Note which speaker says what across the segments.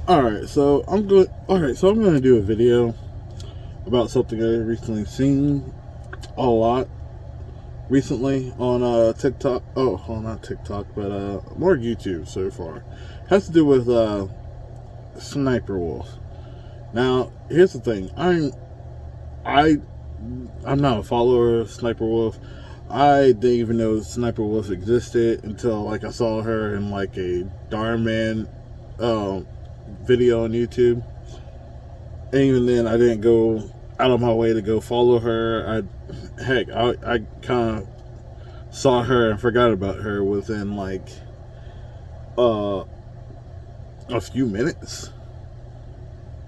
Speaker 1: Alright, so I'm gonna do a video about something I recently seen a lot recently on TikTok. Oh, well, not TikTok, but more YouTube so far. It has to do with Sniperwolf. Now, here's the thing. I I'm not a follower of Sniperwolf. I didn't even know Sniperwolf existed until I saw her in a Darman um, video on YouTube. And even then, I didn't go out of my way to go follow her. I kind of saw her and forgot about her within uh, a few minutes.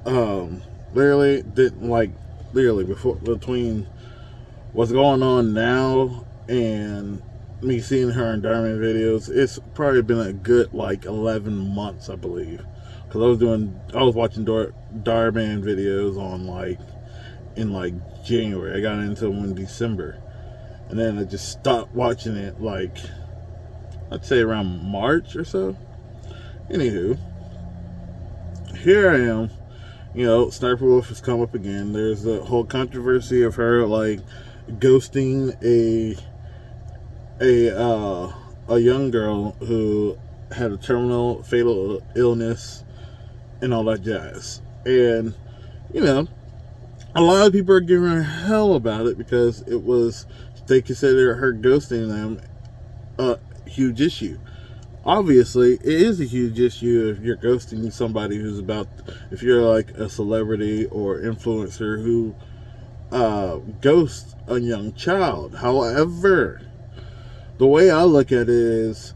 Speaker 1: Literally didn't literally before between what's going on now and me seeing her in Darman videos. It's probably been a good 11 months, I believe, because I was watching Darman videos on in January. I got into them in December, and then I just stopped watching it I'd say around March or so. Anywho, here I am. Sniper Wolf has come up again. There's the whole controversy of her ghosting a young girl who had a terminal fatal illness and all that jazz. And you know, a lot of people are giving her hell about it because they consider her ghosting them a huge issue. Obviously, it is a huge issue if you're ghosting somebody if you're like a celebrity or influencer who ghosts a young child. However, the way I look at it is,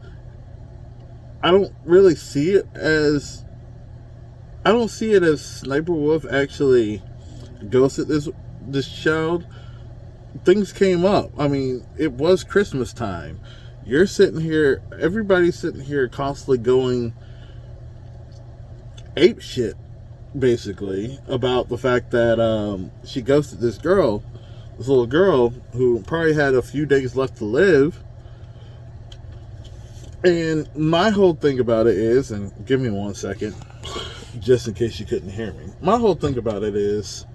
Speaker 1: I don't really see it as Sniper Wolf actually ghosted this child. Things came up. I mean, it was Christmas time. Everybody's sitting here constantly going ape shit, basically, about the fact that she ghosted this little girl who probably had a few days left to live. And my whole thing about it is, and give me 1 second, just in case you couldn't hear me. My whole thing about it is,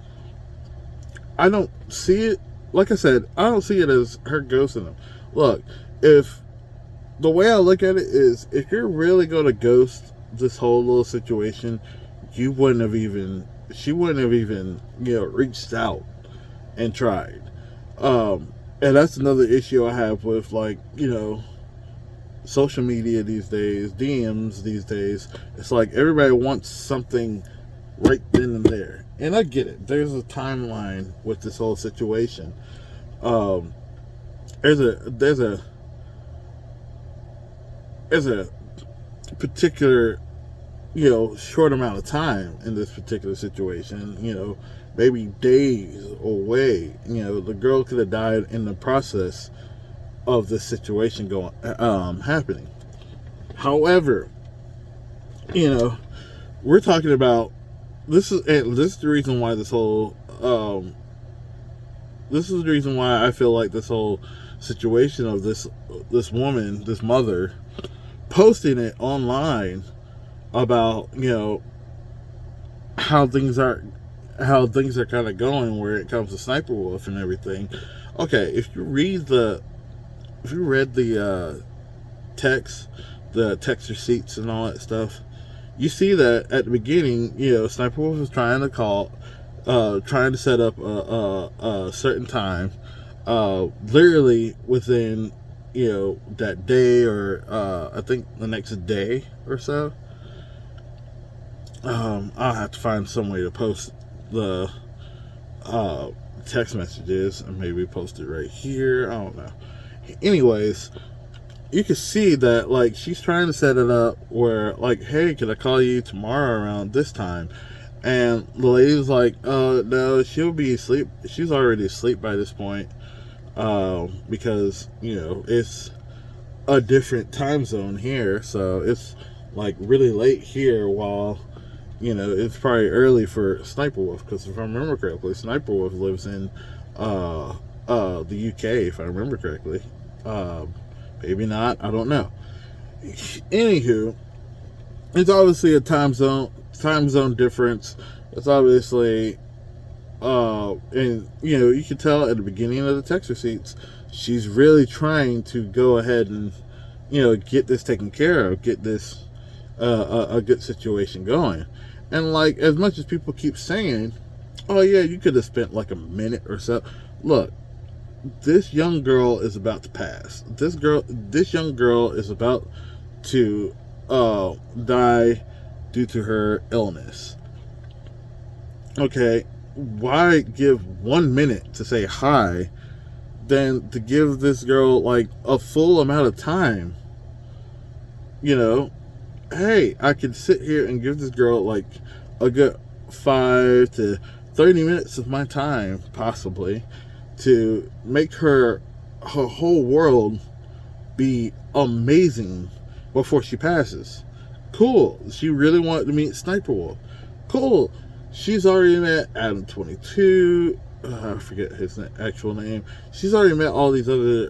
Speaker 1: I don't see it, like I said, I don't see it as her ghosting them. Look, the way I look at it is, if you're really going to ghost this whole little situation, she wouldn't have even, reached out and tried. And that's another issue I have with, social media these days, DMs these days. It's like everybody wants something right then and there. And I get it. There's a timeline with this whole situation. There's a particular, short amount of time in this particular situation, maybe days away. The girl could have died in the process of this situation happening. However, we're talking about this is the reason why this is the reason why I feel like this whole situation of this woman, this mother, posting it online about how things are kind of going where it comes to Sniper Wolf and everything. Okay, if you read the text receipts and all that stuff, you see that at the beginning, Sniper Wolf was trying to set up a certain time, literally within, that day, or I think the next day or so. I'll have to find some way to post the text messages and maybe post it right here. I don't know. Anyways, you can see that she's trying to set it up where hey, can I call you tomorrow around this time? And the lady's like, no, she'll be asleep. She's already asleep by this point, because it's a different time zone here, so it's really late here, while it's probably early for Sniper Wolf, because if I remember correctly, Sniper Wolf lives in the UK, if I remember correctly. Maybe not, I don't know. Anywho, it's obviously a time time zone difference. It's obviously, and you can tell at the beginning of the text receipts, she's really trying to go ahead and, get this taken care of, get this a good situation going. And like, as much as people keep saying, oh yeah, you could have spent like a minute or so. Look, this young girl is about to pass. This young girl is about to die due to her illness. Okay, why give 1 minute to say hi than to give this girl like a full amount of time? Hey, I could sit here and give this girl like a good 5 to 30 minutes of my time, possibly, to make her whole world be amazing before she passes. Cool. She really wanted to meet Sniperwolf. Cool. She's already met Adam 22. I forget his actual name. She's already met all these other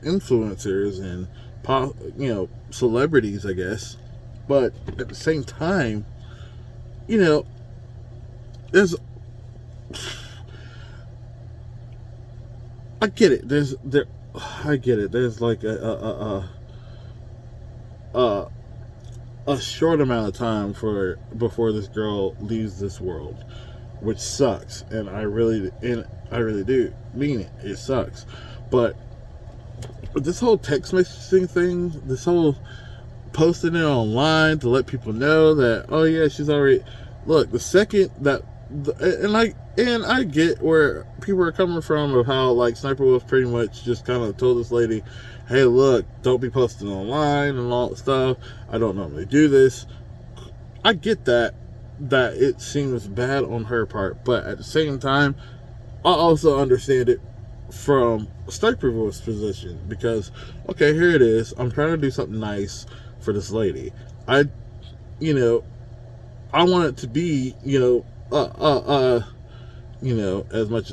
Speaker 1: influencers and celebrities, I guess. But at the same time, there's, I get it. I get it. There's like a short amount of time before this girl leaves this world, which sucks, and I really do mean it. It sucks, but this whole text messaging thing, this whole posting it online to let people know that, oh yeah, she's already, look, the second that, and I get where people are coming from, of how like Sniperwolf pretty much just kind of told this lady, hey, look, don't be posting online and all that stuff. I don't normally do this. I get that it seems bad on her part, but at the same time, I also understand it from Sniperwolf's position, because, okay, here it is. I'm trying to do something nice for this lady. I want it to be, as much,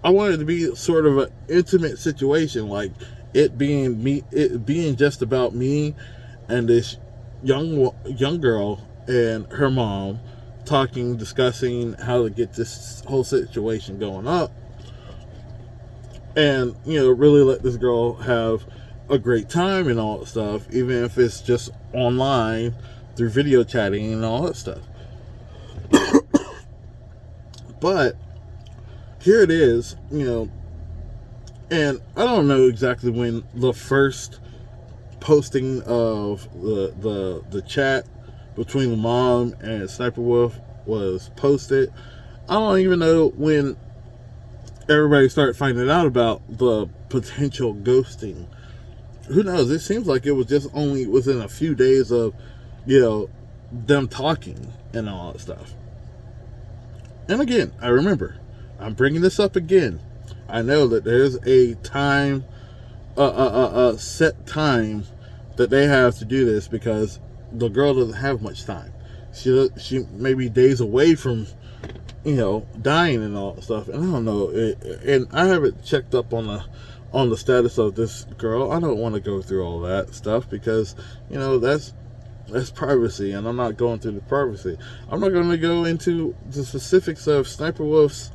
Speaker 1: I want it to be sort of an intimate situation, like it being just about me and this young girl and her mom talking, discussing how to get this whole situation going up, and really let this girl have a great time and all that stuff, even if it's just online through video chatting and all that stuff. But here it is, and I don't know exactly when the first posting of the chat between the mom and Sniperwolf was posted. I don't even know when everybody started finding out about the potential ghosting. Who knows? It seems like it was just only within a few days of, them talking and all that stuff. And again, I remember, I'm bringing this up again. I know that there's a time, a set time that they have to do this, because the girl doesn't have much time. She may be days away from, dying and all that stuff. And I don't know. And I haven't checked up on the status of this girl. I don't want to go through all that stuff, because that's privacy, and I'm not going through the privacy. I'm not going to go into the specifics of Sniperwolf's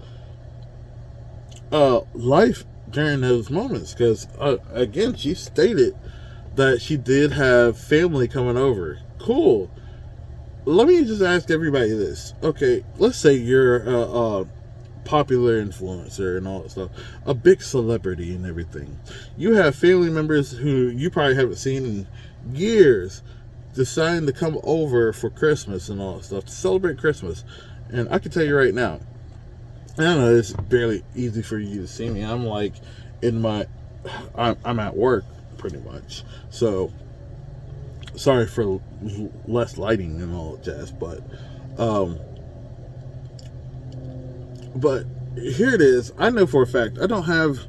Speaker 1: life during those moments, because again, she stated that she did have family coming over. Cool. Let me just ask everybody this. Okay, let's say you're a popular influencer and all that stuff, a big celebrity and everything. You have family members who you probably haven't seen in years deciding to come over for Christmas and all that stuff, to celebrate Christmas. And I can tell you right now, I know it's barely easy for you to see me. I'm like I'm at work pretty much. So sorry for less lighting and all that jazz, but here it is. I know for a fact I don't have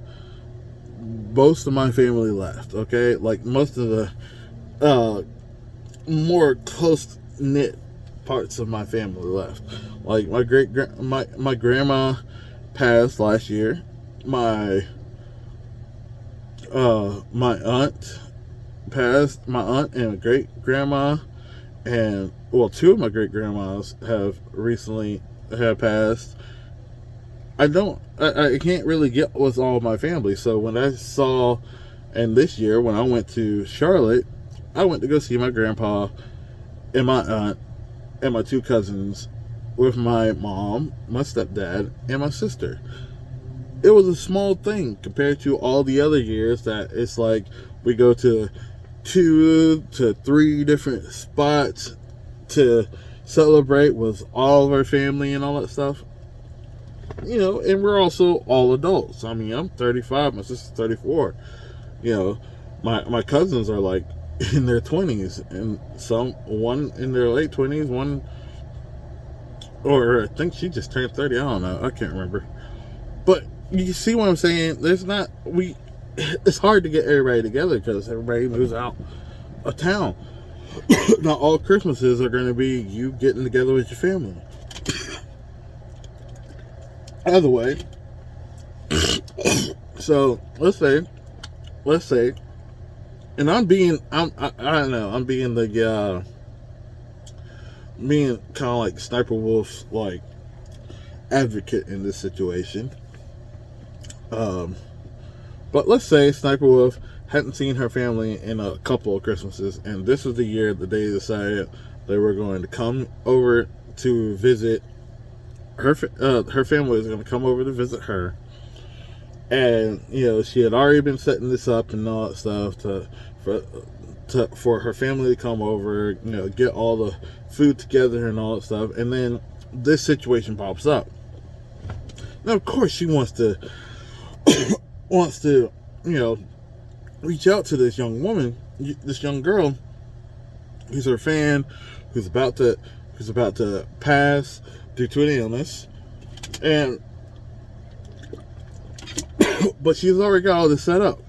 Speaker 1: most of my family left. Okay, like most of the more close knit parts of my family left. Like my grandma passed last year. My aunt passed. My aunt and great grandma And well, two of my great grandmas have recently have passed. I can't really get with all my family. So when I saw, and this year when I went to Charlotte, I went to go see my grandpa and my aunt and my two cousins with my mom, my stepdad, and my sister. It was a small thing compared to all the other years that it's like we go to 2 to 3 different spots to celebrate with all of our family and all that stuff. You know, and we're also all adults. I mean, I'm 35, my sister's 34. You know, my cousins are like in their 20s, and one in their late 20s, one, or I think she just turned 30. I don't know. I can't remember. But you see what I'm saying? It's hard to get everybody together because everybody moves out of town. Not all Christmases are going to be you getting together with your family. Either way, so let's say, and I don't know, I'm being the being kind of like Sniper Wolf's like advocate in this situation. But let's say Sniper Wolf hadn't seen her family in a couple of Christmases, and this was the year that they decided they were going to come over to visit her family was going to come over to visit her. And you know, she had already been setting this up and all that stuff for her family to come over, you know, get all the food together and all that stuff. And then this situation pops up. Now, of course, she wants to you know, reach out to this young woman, this young girl who's her fan, who's about to pass due to an illness, and but she's already got all this set up.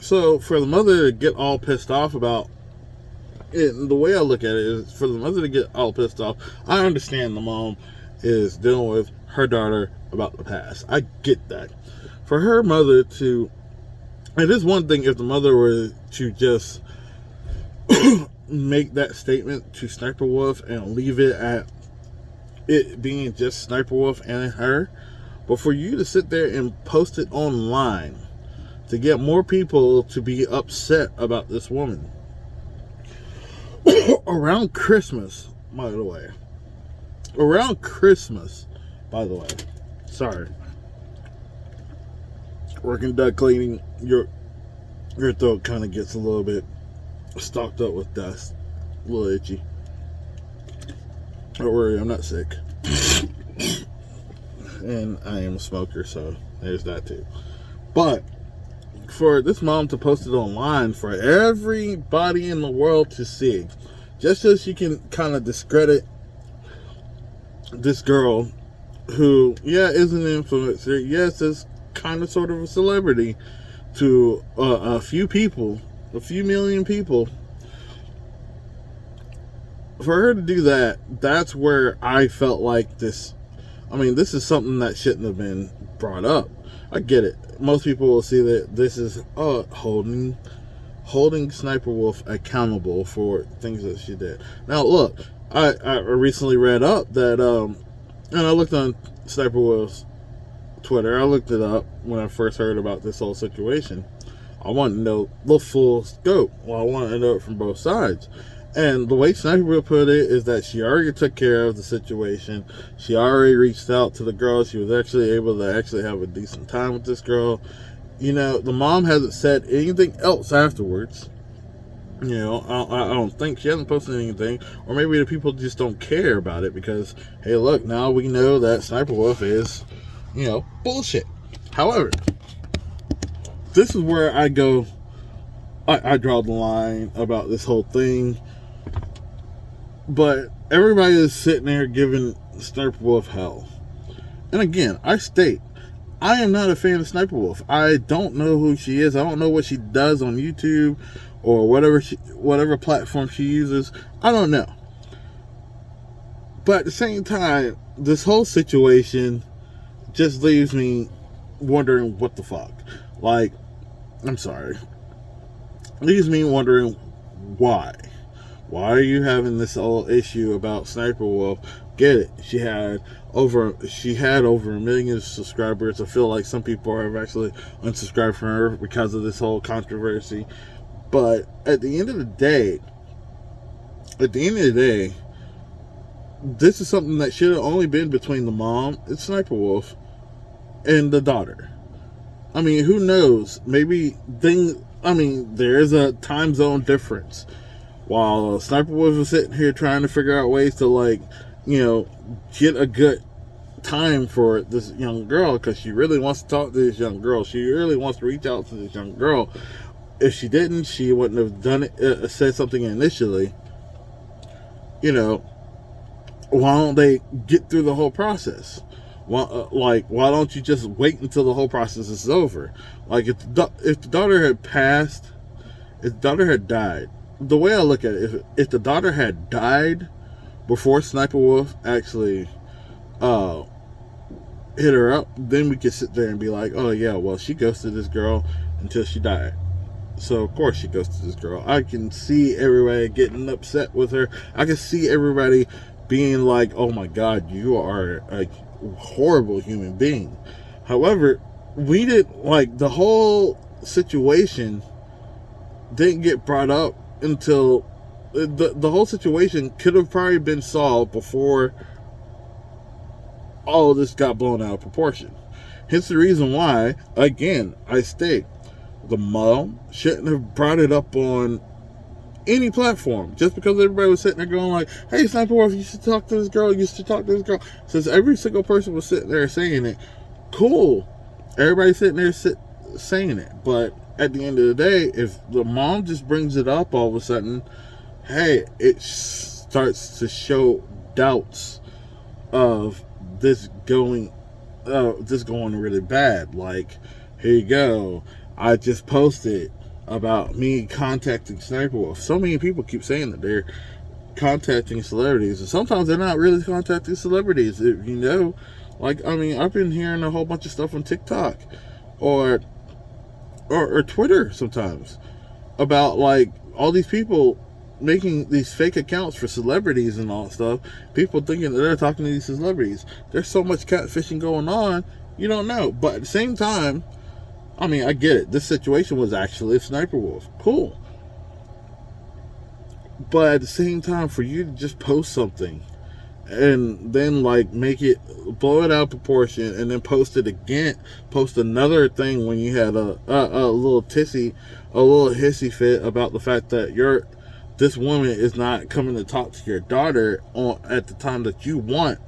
Speaker 1: So for the mother to get all pissed off about it, the way I look at it is, for the mother to get all pissed off, I understand the mom is dealing with her daughter about the past. I get that. For her mother to, it is one thing if the mother were to just make that statement to Sniper Wolf and leave it at it being just Sniper Wolf and her. But for you to sit there and post it online to get more people to be upset about this woman around Christmas, by the way. Sorry. Working duck cleaning, your throat kind of gets a little bit stocked up with dust, a little itchy. Don't worry, I'm not sick. And I am a smoker, so there's that too. But for this mom to post it online for everybody in the world to see, just so she can kind of discredit this girl who, yeah, is an influencer, yes, is kind of sort of a celebrity to a few million people. For her to do that, that's where I felt like this. I mean, this is something that shouldn't have been brought up. I get it. Most people will see that this is holding Sniper Wolf accountable for things that she did. Now, look, I recently read up that, and I looked on Sniper Wolf's Twitter. I looked it up when I first heard about this whole situation. I wanted to know the full scope. Well, I wanted to know it from both sides. And the way Sniper Wolf put it is that she already took care of the situation. She already reached out to the girl. She was actually able to actually have a decent time with this girl. You know, the mom hasn't said anything else afterwards. You know, I don't think she hasn't posted anything. Or maybe the people just don't care about it because, hey, look, now we know that Sniper Wolf is, you know, bullshit. However, this is where I go, I draw the line about this whole thing. But everybody is sitting there giving Sniper Wolf hell. And again, I state, I am not a fan of Sniper Wolf. I don't know who she is. I don't know what she does on YouTube or whatever platform she uses. I don't know. But at the same time, this whole situation just leaves me wondering what the fuck. Like, I'm sorry. Leaves me wondering why. Why are you having this whole issue about Sniper Wolf? Get it? She had over a million subscribers. I feel like some people have actually unsubscribed from her because of this whole controversy. But at the end of the day, this is something that should have only been between the mom and Sniper Wolf and the daughter. I mean, who knows? Maybe there is a time zone difference. While Sniper Wolf was sitting here trying to figure out ways to, like, get a good time for this young girl, because she really wants to talk to this young girl. She really wants to reach out to this young girl. If she didn't, she wouldn't have done it, said something initially. Why don't they get through the whole process? Why don't you just wait until the whole process is over? Like, if the daughter had passed, if the daughter had died, the way I look at it, if the daughter had died before Sniper Wolf actually hit her up, then we could sit there and be like, oh yeah, well, she ghosted this girl until she died. So of course she ghosted this girl. I can see everybody getting upset with her. I can see everybody being like, oh my God, you are a horrible human being. However, we didn't, like, the whole situation didn't get brought up until the whole situation could have probably been solved before all of this got blown out of proportion. Hence the reason why, again, I state, the mom shouldn't have brought it up on any platform just because everybody was sitting there going like, hey, Sniper Wolf, you should talk to this girl, Since every single person was sitting there saying it, cool. Everybody's sitting there saying it. But at the end of the day, if the mom just brings it up all of a sudden, hey, it starts to show doubts of this going really bad. Like, here you go, I just posted about me contacting Sniper Wolf. So many people keep saying that they're contacting celebrities, and sometimes they're not really contacting celebrities. Like, I mean, I've been hearing a whole bunch of stuff on TikTok or Twitter sometimes about, like, all these people making these fake accounts for celebrities and all that stuff. People thinking that they're talking to these celebrities. There's so much catfishing going on, you don't know. But at the same time, I mean, I get it. This situation was actually a Sniper Wolf. Cool. But at the same time, for you to just post something and then, like, blow it out of proportion and then post it again, post another thing when you had a little hissy fit about the fact that this woman is not coming to talk to your daughter at the time that you want,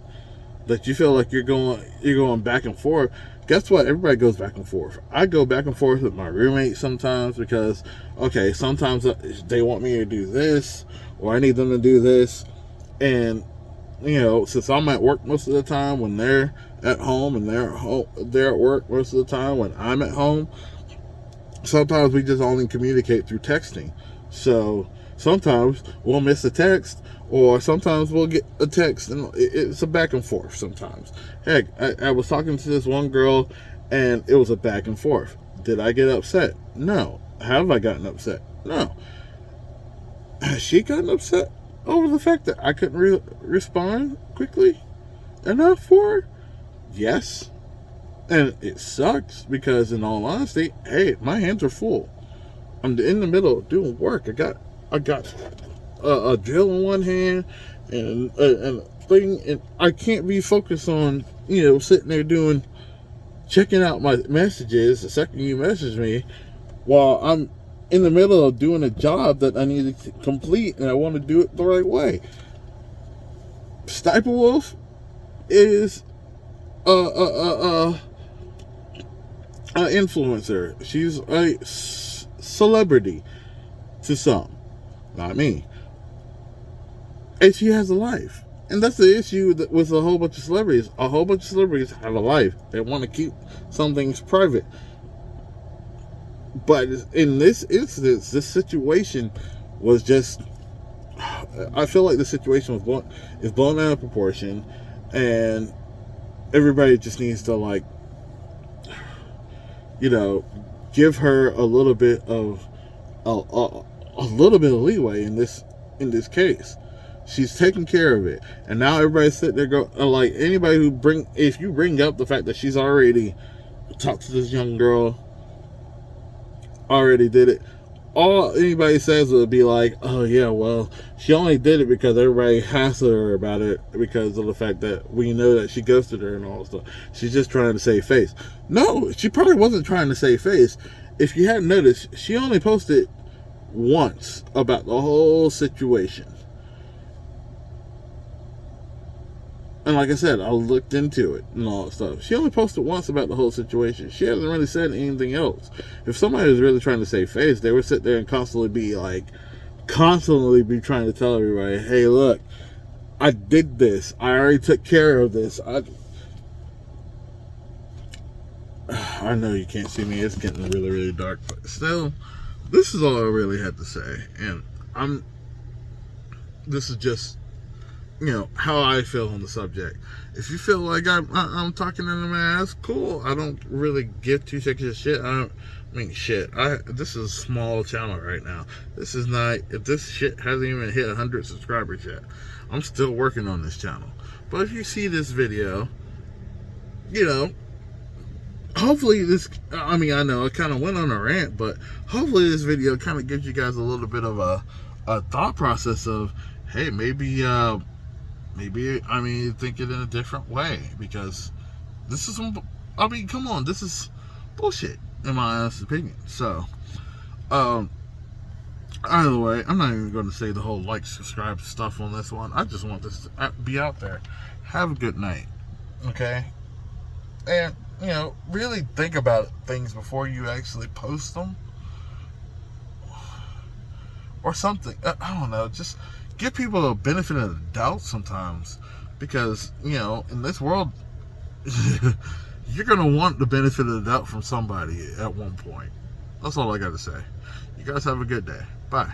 Speaker 1: that you feel like you're going back and forth. Guess what? Everybody goes back and forth. I go back and forth with my roommate sometimes because, okay, sometimes they want me to do this or I need them to do this. And, since I'm at work most of the time when they're at home, and they're at work most of the time when I'm at home, sometimes we just only communicate through texting. So sometimes we'll miss a text, or sometimes we'll get a text, and it's a back and forth sometimes. Heck, I was talking to this one girl, and it was a back and forth. Did I get upset? No. Have I gotten upset? No. Has she gotten upset over the fact that I couldn't respond quickly enough for her? Yes. And it sucks because, in all honesty, hey, my hands are full. I'm in the middle of doing work. I got a drill in one hand and a thing, and I can't be focused on, sitting there checking out my messages the second you message me, while I'm in the middle of doing a job that I need to complete, and I want to do it the right way. Sniper Wolf is a influencer. She's a celebrity to some, not me. And she has a life. And that's the issue with a whole bunch of celebrities. A whole bunch of celebrities have a life. They want to keep some things private. But in this instance, this situation was just, I feel like the situation is blown out of proportion, and everybody just needs to, like, give her a little bit of leeway in this in this case. She's taking care of it, and now everybody's sitting there like anybody if you bring up the fact that she's already talked to this young girl, already did it, all anybody says would be like, oh yeah, well, she only did it because everybody hassled her about it because of the fact that we know that she ghosted her and all that stuff. She's just trying to save face. No, she probably wasn't trying to save face. If you hadn't noticed, she only posted once about the whole situation. And like I said, I looked into it and all that stuff. She only posted once about the whole situation. She hasn't really said anything else. If somebody was really trying to save face, they would sit there and constantly be trying to tell everybody, hey, look, I did this. I already took care of this. I know you can't see me. It's getting really, really dark. But still, this is all I really had to say. And this is just, how I feel on the subject. If you feel like I'm talking in my ass, cool. I don't really give 2 seconds of shit. This is a small channel right now. This is not, if this shit hasn't even hit 100 subscribers yet, I'm still working on this channel. But if you see this video, hopefully I know I kind of went on a rant, but hopefully this video kind of gives you guys a little bit of a thought process of, hey, maybe think it in a different way, because this is come on, this is bullshit in my honest opinion. So either way, I'm not even going to say the whole subscribe stuff on this one. I just want this to be out there. Have a good night, okay? And really think about things before you actually post them or something. I don't know, just give people the benefit of the doubt sometimes, because in this world you're gonna want the benefit of the doubt from somebody at one point. That's all I gotta say. You guys have a good day. Bye.